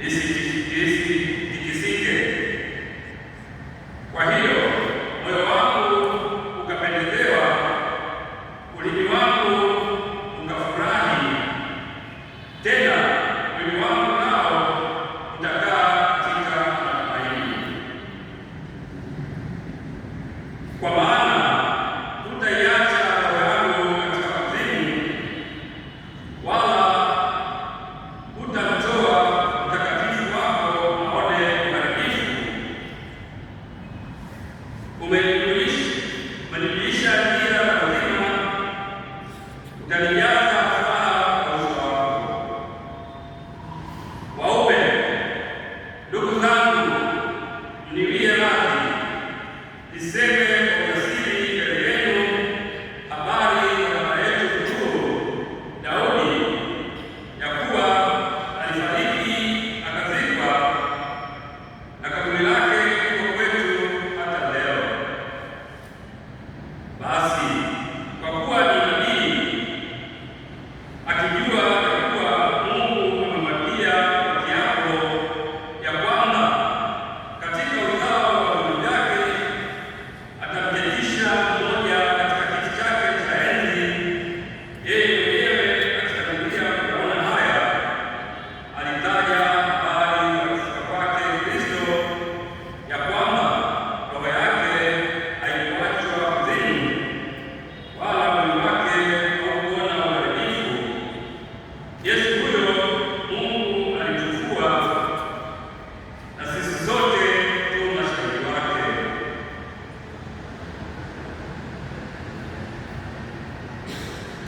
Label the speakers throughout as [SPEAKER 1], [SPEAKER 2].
[SPEAKER 1] isitikisike. Kwa hiyo moyo wangu ukapendezewa, ulimi wangu ukafurahi, tena mwili wangu nao utakaa katika matumaini. Kwa maana hutaiacha roho yangu katika kuzimu, wala hutamtoa mtakatifu wako aone uharibifu. Umenijulisha njia za uzima, utanijaza furaha kwa uso wako. Waume, ndugu zangu, mniwie radhi niseme kwa ujasiri mbele yenu habari ya baba yetu mkuu Daudi, ya kuwa alifariki akazikwa, na kaburi lake liko kwetu hata leo. Basi kwa kuwa ni nabii, akijua ya kuwa Mungu amemwapia kwa kiapo ya kwamba katika uzao wa viuno vyake atamketisha mmoja katika kiti chake cha enzi, yeye mwenyewe akitangulia kuona haya alitaja habari za kufufuka kwake Kristo, ya kwamba roho yake haikuachwa kuzimu, wala mwili wake haukuona uharibifu. Yesu huyo Mungu alimfufua, na sisi sote tu mashahidi wake.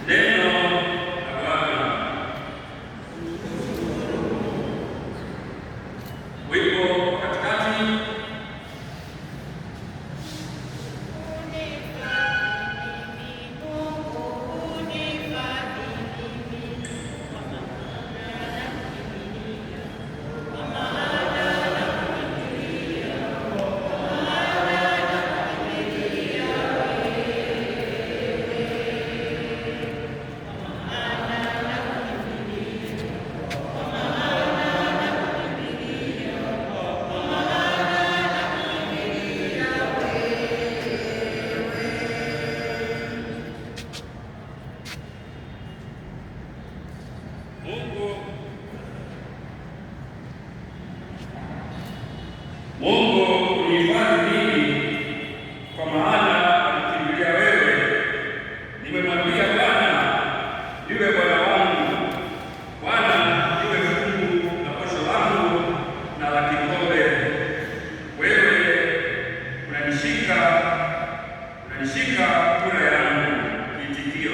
[SPEAKER 1] Neno la Bwana. Wimbo katikati. Mungu unihifadhi mimi, kwa maana alikimbilia wewe. Nimemwambia Bwana, ndiwe Bwana wangu. Bwana ndiwe fungu la posho langu na la kikombe. Wewe unanishika kura yangu. Kiitikio: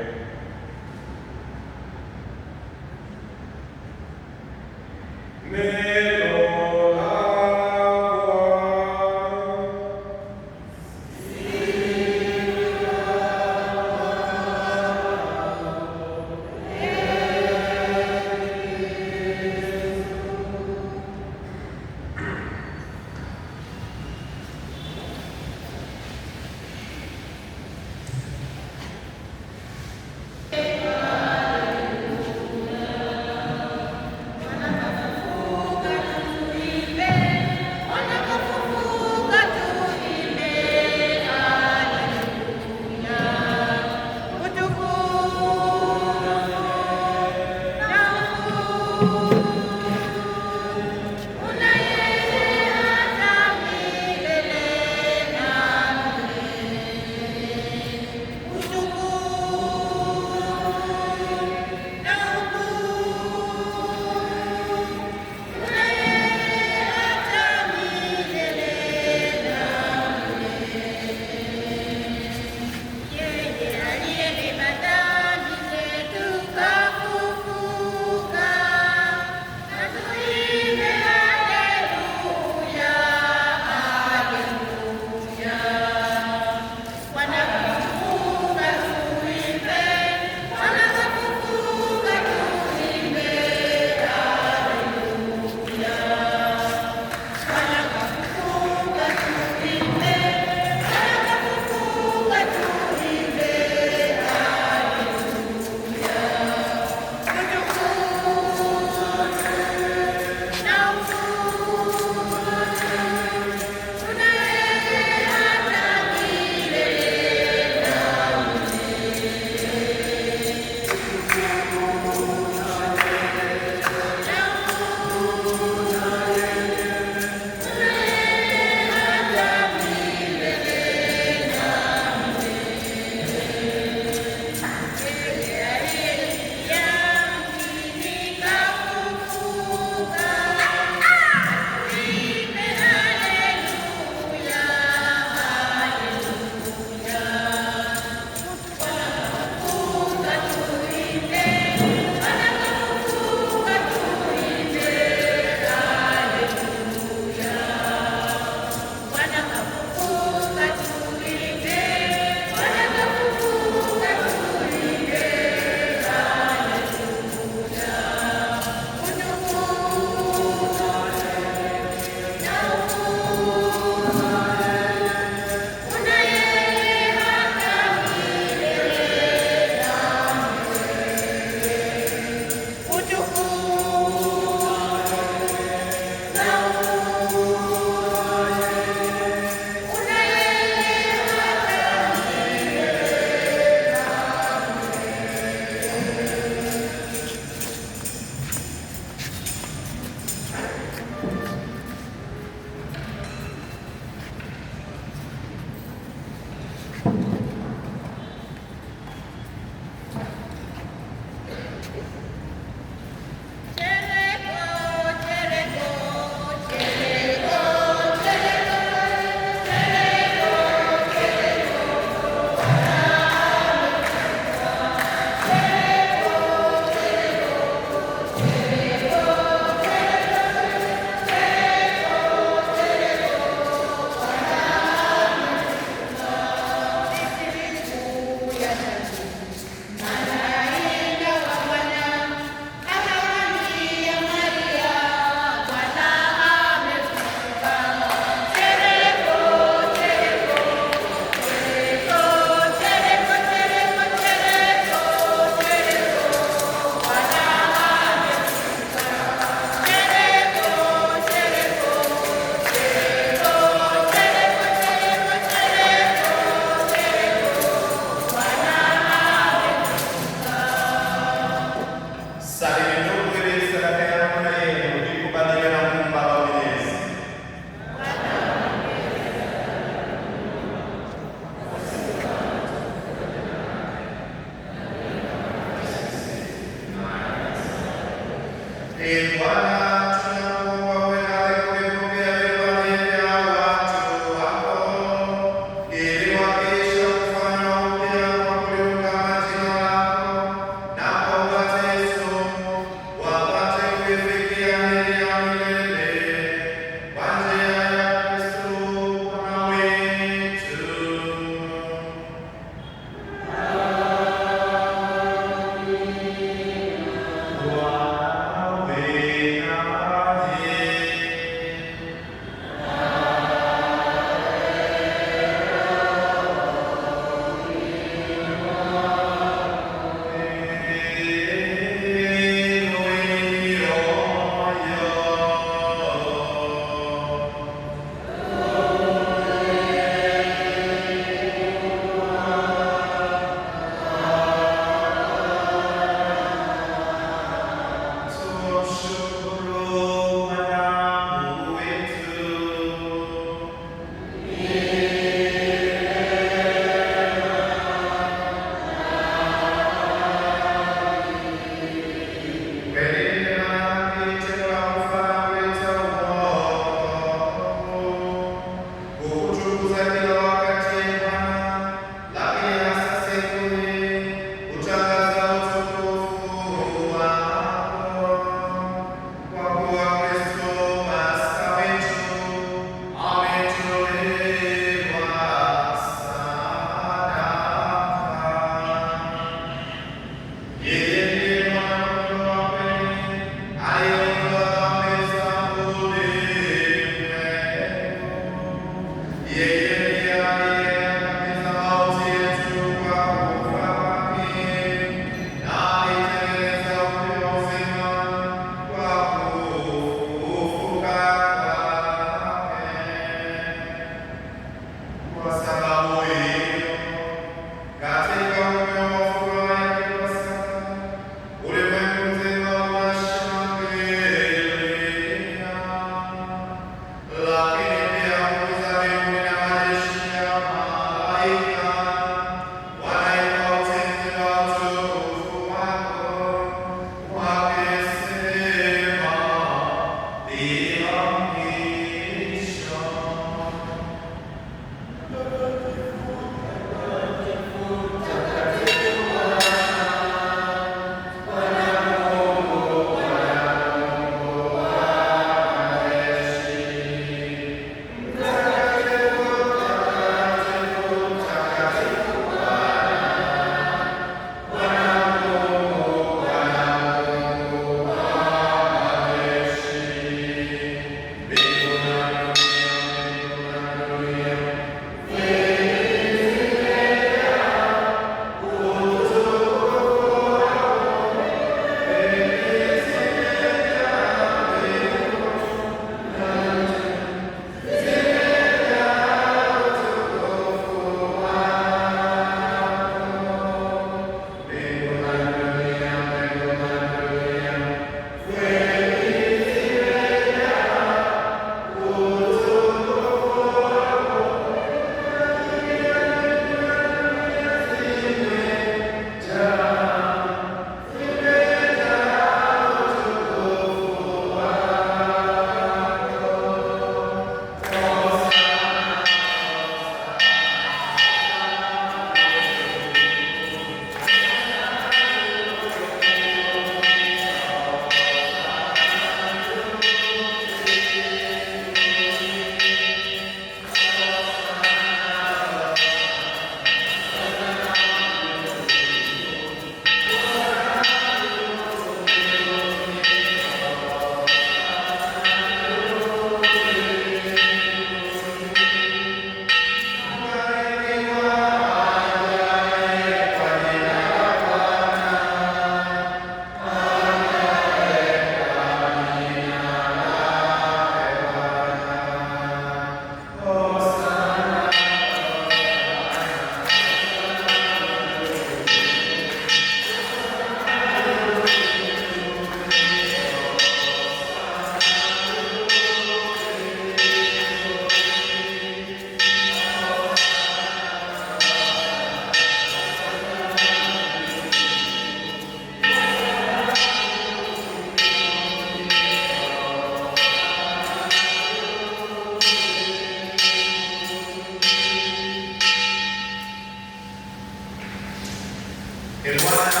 [SPEAKER 2] Ee Bwana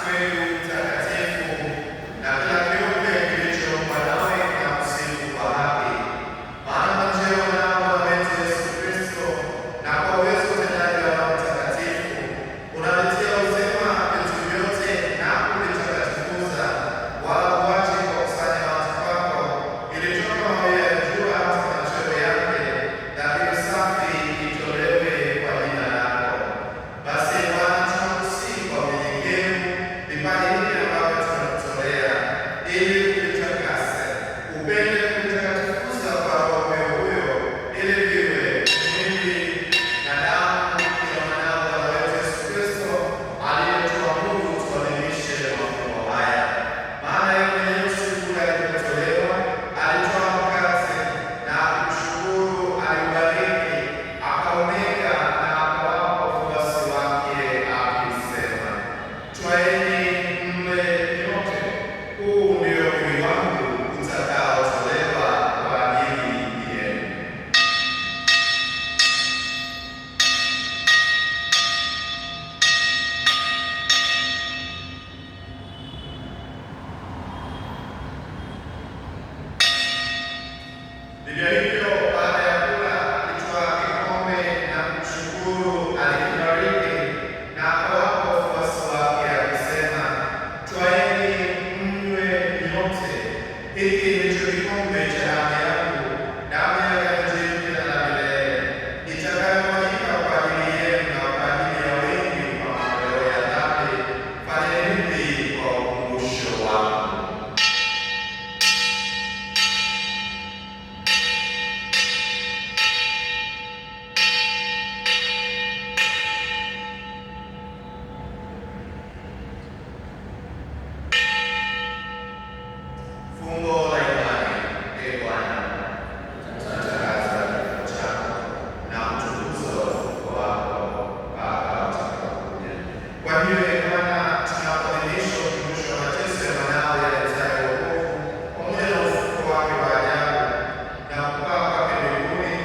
[SPEAKER 2] kweli mtakatifu, na kila kiumbe kilichoumbwa nawe na kusifu kwa haki. Maana kwa njia ya mwanao Bwana wetu Yesu Kristo na kwa uwezo wa utendaji wa Roho Mtakatifu unavitia uzima vitu vyote na kuvitakatifuza, wala huachi kuwakusanya watu kwako, ili toka mawio ya jua hata machweo yake dhabihu safi itolewe kwa jina lako. Basi Bwana, tunakusihi kwa unyenyekevu vipaji hivi ambavyo tunakutolea, ili kuvitakase, upende kuvitakatifuza kwa Roho huyo, ili viwe mwili na damu ya mwanao Bwana wetu Yesu Kristo, aliyetuamuru tuadhimishe mafumbo haya. Maana yeye mwenyewe siku ile alipotolewa alitoa mkate, na akimshukuru aliubariki, akaumega na akawapa wafuasi wake akisema, twaeni mle nyote, huu ndio mwili wangu utakaotolewa kwa ajili yenu. Vivyo hivyo, baada ya kula, alitwaa kikombe na kumshukuru, alikibariki na akawapa wafuasi wake akisema, twaeni mnywe nyote, hiki ndicho kikombe cha damu yangu, damu ya agano jipya na la milele, itakayomwagika kwa ajili yenu na kwa ajili ya wengi kwa maondoleo ya dhambi. Fanyeni hivi kwa ukumbusho wangu. Fumbo la imani. Ee Bwana, tunatangaza kifo chako na utukufu wa ufufuo wako mpaka utakapokuja. Kwa hiyo, Ee Bwana, tunapoadhimisha ukumbusho wa mateso ya mwanao yaletayo wokovu pamoja na ufufuo wake wa ajabu na kupaa kwake mbinguni,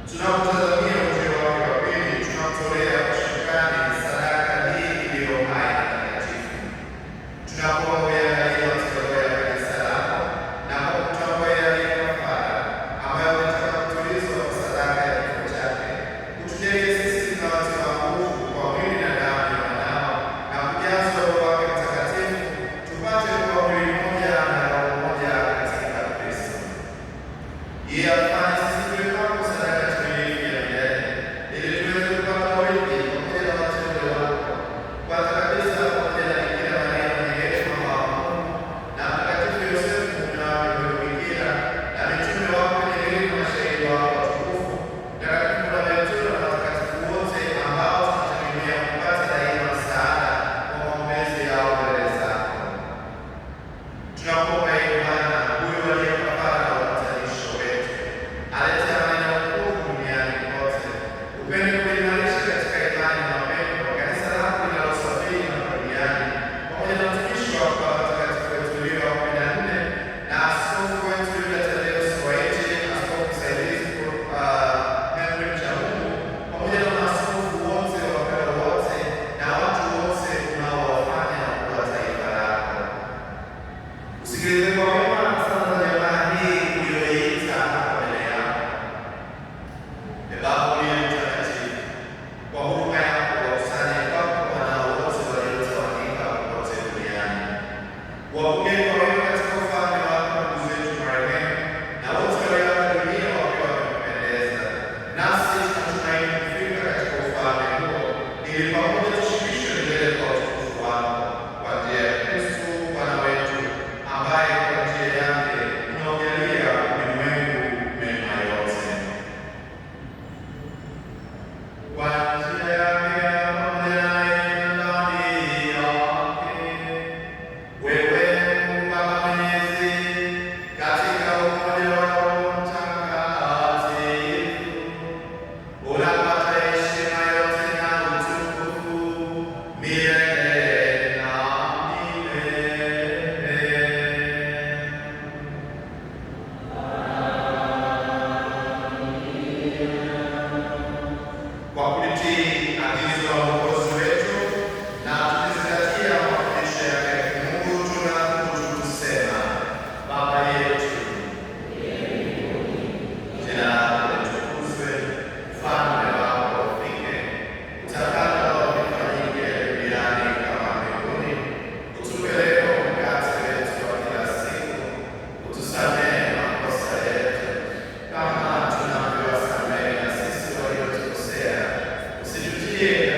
[SPEAKER 2] tunapotazamia ujio wake wa pili, tunamtolea kwa shukrani sadaka hii iliyo hai na takatifu. Tunakuomba uyaangalie matoleo ya kanisa lako, na kwa kutambua yale kafara ambayo umetaka kutulizwa kwa sadaka ya kifo chake, utujalie sisi tunaotiwa nguvu kwa mwili na damu ya mwanao, na kujazwa Roho wake Mtakatifu, tupate kuwa mwili mmoja na roho moja katika Kristo. Yeye afanye sisi tuwe kwako sadaka timilifu ya milele, ili tuweze kupata urithi pamoja na wateule wako, kwanza kabisa pamoja na Bikira Maria mwenye heshima wa Mungu, na Mtakatifu Yosefu mume wake huyo Bikira, na mitume wako wenye heri na mashahidi wako watukufu, mtakatifu Bonaventura na watakatifu wote ambao tunategemea kupata daima msaada kwa maombezi yao mbele zako. Tunakuomba Ee Bwana, huyu aliye kafara na upatanisho wetu, alete amani na wokovu duniani kote, upende kuimarisha katika imani na mapendo kanisa lako linalosafiri na duniani, pamoja na mtumishi wako watakatifu wetu Leo wa 14 na askofu wetu Yuda Tadeo Sowaiti, askofu msaidizi Henry Chamungu, pamoja na maaskofu wote, wapendwa wote na watu wote unaowafanya kuwa taifa lako. Usikilize kwa wema sala za jamaa hii uliyoiita mbele yako. Ee Baba uliye mtakatifu, kwa huruma yako wakusanye kwako wanao wote waliotawanyika kote duniani. Wapokee kwa wema katika ufalme wako ndugu zetu marehemu, na wote walioaga dunia wakiwa wamekupendeza. Nasi tunatumaini kufika katika ufalme huo, ili pamoja tushirikishwe milele kwa utukufu wako, kwa njia ya Kristo Bwana wetu, ambaye kwa njia yake unaujalia ulimwengu mema yote. Kwa njia yake pamoja naye na ndani yake, wewe Mungu Baba Mwenyezi, katika umoja wa Roho Mtakatifu, unapata heshima yote na utukufu milele na milele. Kwa kulitii pekee